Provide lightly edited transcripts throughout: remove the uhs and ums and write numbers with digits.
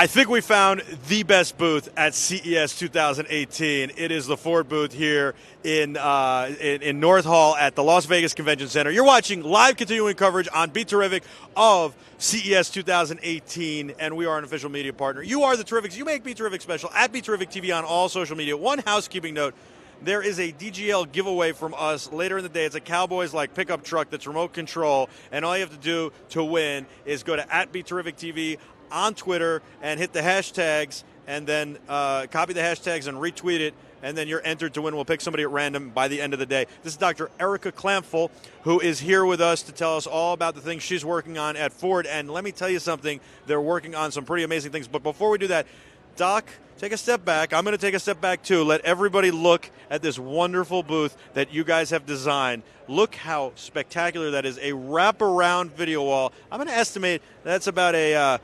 I think we found the best booth at CES 2018. It is the Ford booth here in North Hall at the Las Vegas Convention Center. You're watching live continuing coverage on BeTerrific of CES 2018, and we are an official media partner. You are the Terrifics. You make BeTerrific special at BeTerrific TV on all social media. One housekeeping note. There is a DGL giveaway from us later in the day. It's a Cowboys-like pickup truck that's remote control, and all you have to do to win is go to @BeTerrific TV on Twitter and hit the hashtags, and then copy the hashtags and retweet it, and then you're entered to win. We'll pick somebody at random by the end of the day. This is Dr. Erica Clampful, who is here with us to tell us all about the things she's working on at Ford. And let me tell you something, they're working on some pretty amazing things. But before we do that, Doc, take a step back. I'm going to take a step back, too. Let everybody look at this wonderful booth that you guys have designed. Look how spectacular that is. A wraparound video wall. I'm going to estimate that's about a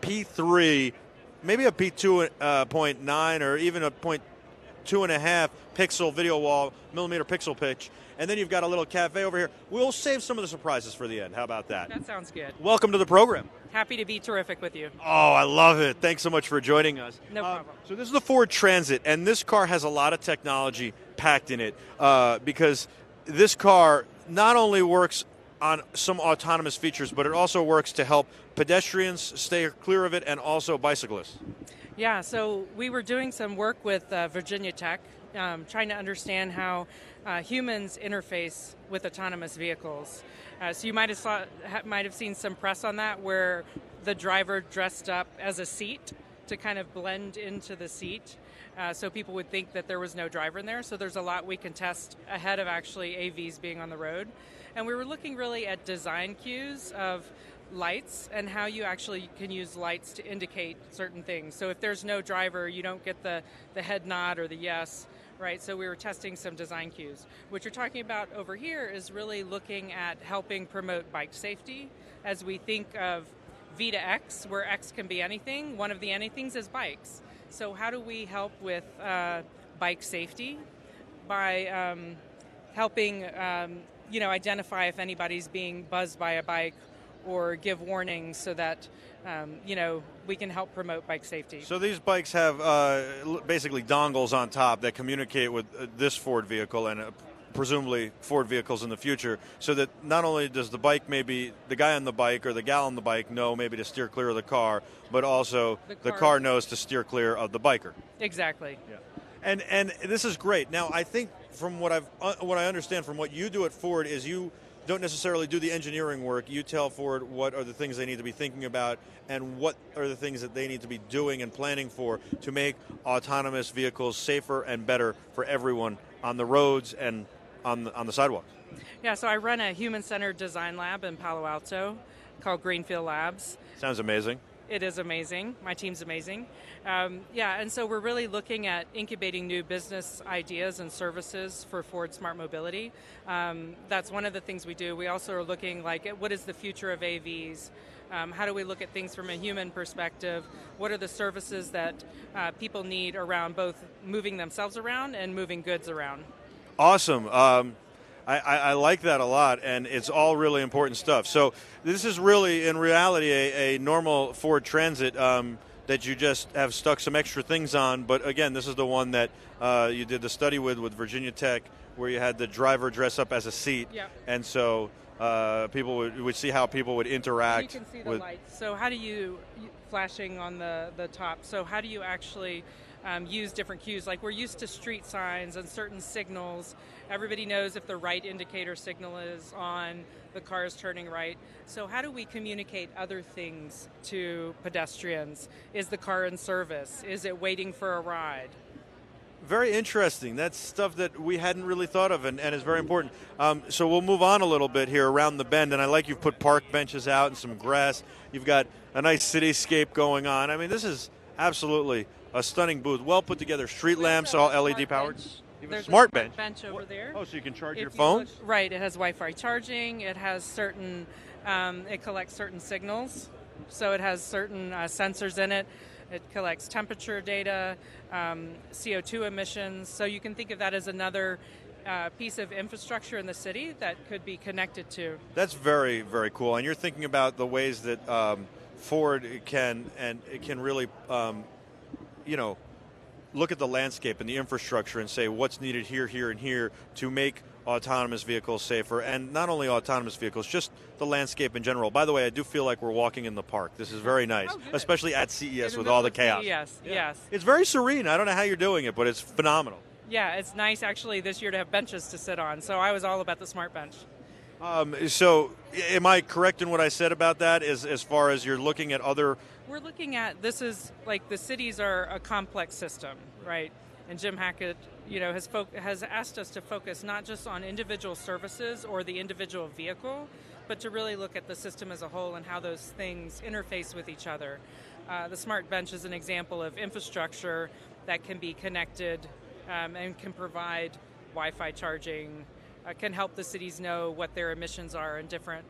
P3, maybe a P2.9 or even a 2.5 pixel video wall, millimeter pixel pitch. And then you've got a little cafe over here. We'll save some of the surprises for the end. How about that? That sounds good. Welcome to the program. Happy to be terrific with you. Oh, I love it. Thanks so much for joining us. No problem. So this is the Ford Transit, and this car has a lot of technology packed in it because this car not only works on some autonomous features, but it also works to help pedestrians stay clear of it and also bicyclists. Yeah, so we were doing some work with Virginia Tech, trying to understand how humans interface with autonomous vehicles. So you might have seen some press on that where the driver dressed up as a seat to kind of blend into the seat. So people would think that there was no driver in there. So there's a lot we can test ahead of actually AVs being on the road. And we were looking really at design cues of lights and how you actually can use lights to indicate certain things. So if there's no driver, you don't get the head nod or the yes, right? So we were testing some design cues. What you're talking about over here is really looking at helping promote bike safety as we think of V to X, where X can be anything. One of the anythings is bikes. So how do we help with bike safety by helping identify if anybody's being buzzed by a bike or give warnings so that, we can help promote bike safety. So these bikes have basically dongles on top that communicate with this Ford vehicle and presumably Ford vehicles in the future, so that not only does the bike, maybe the guy on the bike or the gal on the bike know maybe to steer clear of the car, but also the car knows to steer clear of the biker. Exactly. Yeah. And this is great. Now, I think from what I understand from what you do at Ford is you don't necessarily do the engineering work. You tell Ford what are the things they need to be thinking about and what are the things that they need to be doing and planning for to make autonomous vehicles safer and better for everyone on the roads and on the sidewalks. Yeah, so I run a human-centered design lab in Palo Alto called Greenfield Labs. Sounds amazing. It is amazing. My team's amazing. And so we're really looking at incubating new business ideas and services for Ford Smart Mobility. That's one of the things we do. We also are looking at what is the future of AVs? How do we look at things from a human perspective? What are the services that people need around both moving themselves around and moving goods around? Awesome. I like that a lot, and it's all really important stuff. So this is really, in reality, a normal Ford Transit that you just have stuck some extra things on. But again, this is the one that you did the study with Virginia Tech, where you had the driver dress up as a seat. Yep. And so people would see how people would interact. You can see the lights. So how do you, flashing on the top, so how do you actually use different cues? Like we're used to street signs and certain signals. Everybody knows if the right indicator signal is on, the car is turning right. So how do we communicate other things to pedestrians? Is the car in service? Is it waiting for a ride? Very interesting. That's stuff that we hadn't really thought of and is very important. So we'll move on a little bit here around the bend, and I like you've put park benches out and some grass. You've got a nice cityscape going on. I mean, this is absolutely a stunning booth. Well put together. Street lamps, all LED powered. Even smart bench over there. Oh, so you can charge your phone? Right. It has Wi-Fi charging. It has certain, it collects certain signals. So it has certain sensors in it. It collects temperature data, CO2 emissions. So you can think of that as another piece of infrastructure in the city that could be connected to. That's very, very cool. And you're thinking about the ways that Ford can really, look at the landscape and the infrastructure and say what's needed here, here, and here to make autonomous vehicles safer, and not only autonomous vehicles, just the landscape in general. By the way, I do feel like we're walking in the park. This is very nice, especially at CES with all the chaos. CES, yes. It's very serene. I don't know how you're doing it, but it's phenomenal. Yeah, it's nice actually this year to have benches to sit on, so I was all about the smart bench. So am I correct in what I said about that as far as you're looking at other... We're looking at, this is like the cities are a complex system, right? And Jim Hackett, has asked us to focus not just on individual services or the individual vehicle, but to really look at the system as a whole and how those things interface with each other. The smart bench is an example of infrastructure that can be connected and can provide Wi-Fi charging, can help the cities know what their emissions are in different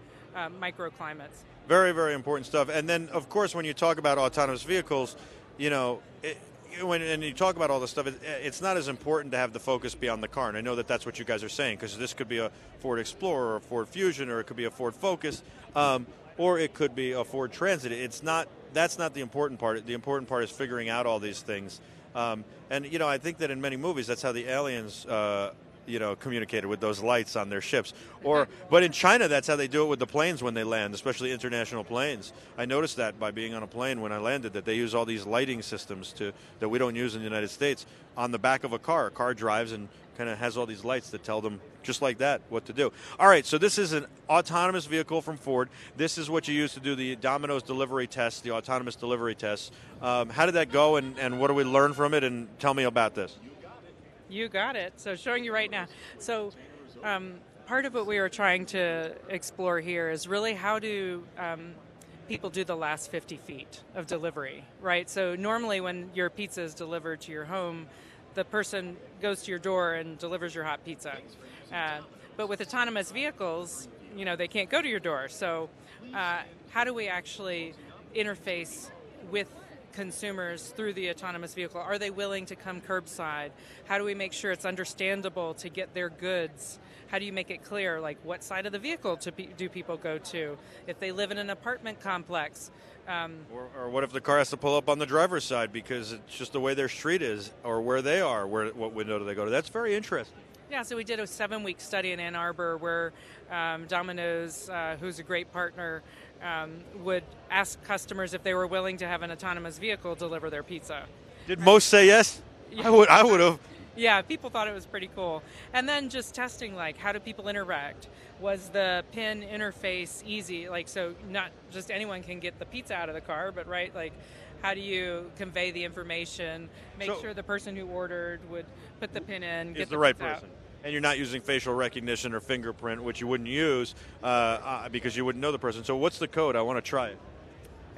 microclimates. Very, very important stuff. And then, of course, when you talk about autonomous vehicles, when you talk about all this stuff, it's not as important to have the focus be on the car. And I know that that's what you guys are saying, because this could be a Ford Explorer or a Ford Fusion, or it could be a Ford Focus, or it could be a Ford Transit. That's not the important part. The important part is figuring out all these things. And I think that in many movies, that's how the aliens communicated with those lights on their ships. But in China, that's how they do it with the planes when they land, especially international planes. I noticed that by being on a plane when I landed, that they use all these lighting systems that we don't use in the United States on the back of a car. A car drives and kind of has all these lights that tell them, just like that, what to do. All right, so this is an autonomous vehicle from Ford. This is what you use to do the Domino's delivery test, the autonomous delivery tests. How did that go, and what do we learn from it? And tell me about this. You got it. So showing you right now. So part of what we are trying to explore here is really how do people do the last 50 feet of delivery, right? So normally when your pizza is delivered to your home, the person goes to your door and delivers your hot pizza. But with autonomous vehicles, they can't go to your door. So how do we actually interface with consumers through the autonomous vehicle? Are they willing to come curbside? How do we make sure it's understandable to get their goods? How do you make it clear, like what side of the vehicle do people go to? If they live in an apartment complex. Or what if the car has to pull up on the driver's side because it's just the way their street is, or where they are, what window do they go to? That's very interesting. Yeah, so we did a 7-week study in Ann Arbor where Domino's, who's a great partner, would ask customers if they were willing to have an autonomous vehicle deliver their pizza. Did most say yes? Yeah. I would have. Yeah, people thought it was pretty cool. And then just testing, like, how do people interact? Was the PIN interface easy? Like, so not just anyone can get the pizza out of the car, but, right, like, how do you convey the information, make sure the person who ordered would put the PIN in, get the right pizza person. out. And you're not using facial recognition or fingerprint, which you wouldn't use because you wouldn't know the person. So what's the code? I want to try it.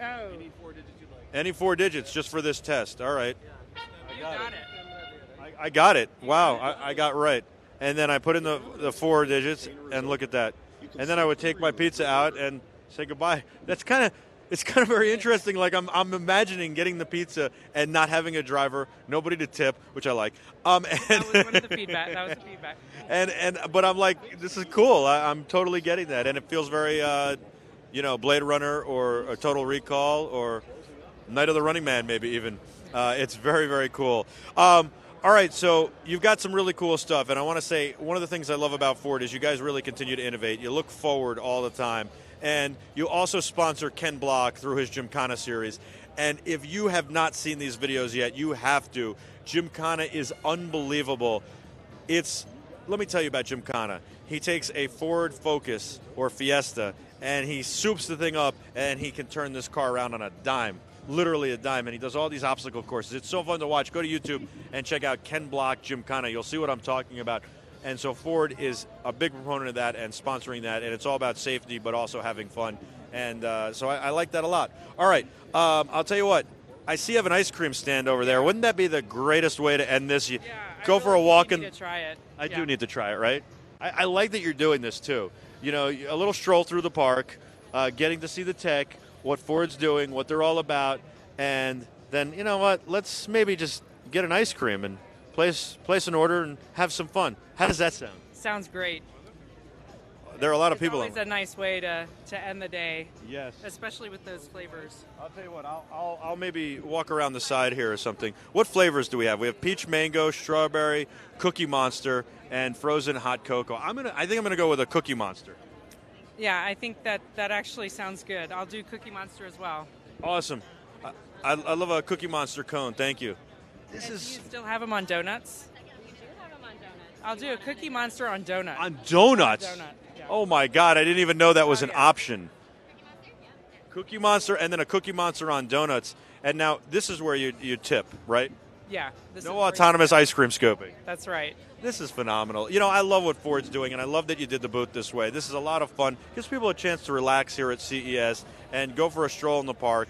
Oh. Any 4 digits you'd like. Any 4 digits just for this test. All right. You got it. I got it. Wow, I got right. And then I put in the 4 digits, and look at that. And then I would take my pizza out and say goodbye. It's kind of very interesting. Like I'm imagining getting the pizza and not having a driver, nobody to tip, which I like. That was one of the feedback. That was the feedback. But I'm like, this is cool. I'm totally getting that, and it feels very, Blade Runner or a Total Recall or Night of the Running Man, maybe even. It's very, very cool. All right, so you've got some really cool stuff, and I want to say one of the things I love about Ford is you guys really continue to innovate. You look forward all the time, and you also sponsor Ken Block through his Gymkhana series. And if you have not seen these videos yet, you have to. Gymkhana is unbelievable. Let me tell you about Gymkhana. He takes a Ford Focus or Fiesta, and he soups the thing up, and he can turn this car around on a dime. Literally a dime, and he does all these obstacle courses. It's so fun to watch. Go to YouTube and check out Ken Block Gymkhana. You'll see what I'm talking about. And so Ford is a big proponent of that and sponsoring that, and it's all about safety but also having fun. And so I like that a lot. All right, I'll tell you what. I see you have an ice cream stand over there. Wouldn't that be the greatest way to end this? Go for a walk. I need to try it. I do need to try it, right? I like that you're doing this, too. A little stroll through the park, getting to see the tech, what Ford's doing, what they're all about, and then, you know what, let's maybe just get an ice cream and place an order and have some fun. How does that sound? Sounds great. there are a lot of people. It's always a nice way to end the day. Yes. Especially with those flavors. I'll tell you what. I'll maybe walk around the side here or something. What flavors do we have? We have peach mango, strawberry, Cookie Monster, and frozen hot cocoa. I think I'm gonna go with a Cookie Monster. Yeah, I think that actually sounds good. I'll do Cookie Monster as well. Awesome. I love a Cookie Monster cone. Thank you. Do you still have them on donuts? We do have them on donuts. I'll do a Cookie Monster on donut. On donuts? On donut, yeah. Oh, my God. I didn't even know that was an yeah. option. Cookie Monster and then a Cookie Monster on donuts. And now this is where you tip, right? Yeah. No autonomous ice cream scooping. That's right. This is phenomenal. You know, I love what Ford's doing, and I love that you did the booth this way. This is a lot of fun. Gives people a chance to relax here at CES and go for a stroll in the park.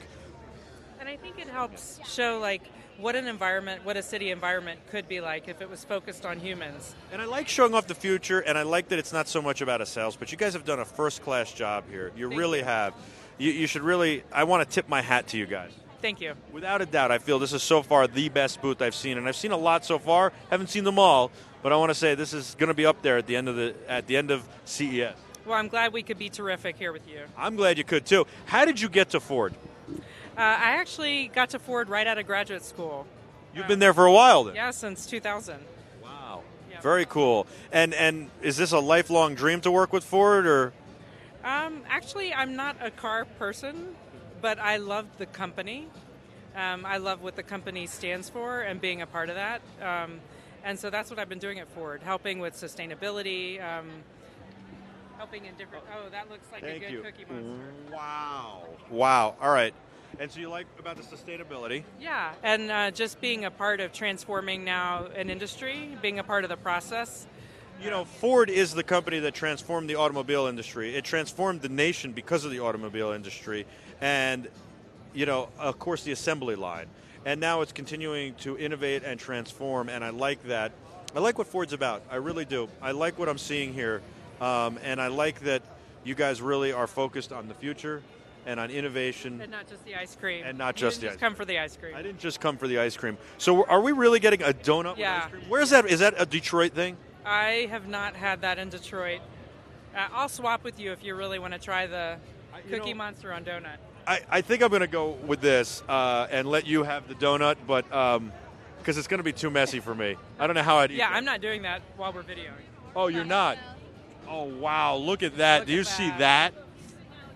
And I think it helps show, like, what a city environment could be like if it was focused on humans. And I like showing off the future, and I like that it's not so much about a sales, but you guys have done a first-class job here. You really have. You should really, I want to tip my hat to you guys. Thank you. Without a doubt, I feel this is so far the best booth I've seen, and I've seen a lot so far. Haven't seen them all, but I want to say this is going to be up there at the end of CES. Well, I'm glad we could be terrific here with you. I'm glad you could too. How did you get to Ford? I actually got to Ford right out of graduate school. You've been there for a while then? Yeah, since 2000. Wow. Yeah. Very cool. And is this a lifelong dream to work with Ford, or? Actually, I'm not a car person, but I love the company. I love what the company stands for and being a part of that. And so that's what I've been doing at Ford, helping with sustainability, helping in different... Oh, that looks like a good Cookie Monster. Wow. Wow. All right. And so you like about the sustainability? Yeah, and just being a part of transforming now an industry, being a part of the process. You know, Ford is the company that transformed the automobile industry. It transformed the nation because of the automobile industry. And, you know, of course, the assembly line. And now it's continuing to innovate and transform, and I like that. I like what Ford's about. I really do. I like what I'm seeing here. And I like that you guys really are focused on the future and on innovation. And not just the ice cream. And not just the ice cream. Come for the ice cream. I didn't just come for the ice cream. So are we really getting a donut with ice cream? Where is that? Is that a Detroit thing? I have not had that in Detroit. I'll swap with you if you really want to try the Cookie Monster on donut. I think I'm going to go with this and let you have the donut, but because it's going to be too messy for me. I don't know how I'd eat that. I'm not doing that while we're videoing. Oh, you're not? Oh, wow. Look at that. Do you see that?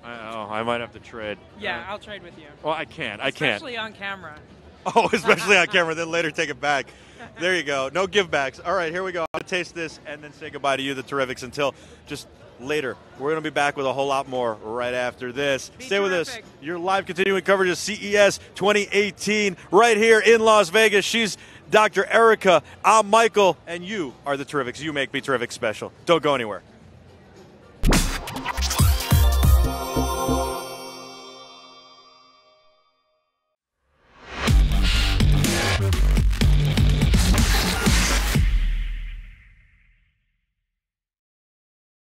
I might have to trade. Yeah, I'll trade with you. Well, I can't. Especially on camera. Oh, especially on camera. Then later take it back. There you go. No givebacks. All right, here we go. I'm going to taste this and then say goodbye to you, the Terrifics, until just later. We're going to be back with a whole lot more right after this. Stay with us. Your live continuing coverage of CES 2018 right here in Las Vegas. She's Dr. Erica. I'm Michael, and you are the Terrifics. You make BeTerrific special. Don't go anywhere.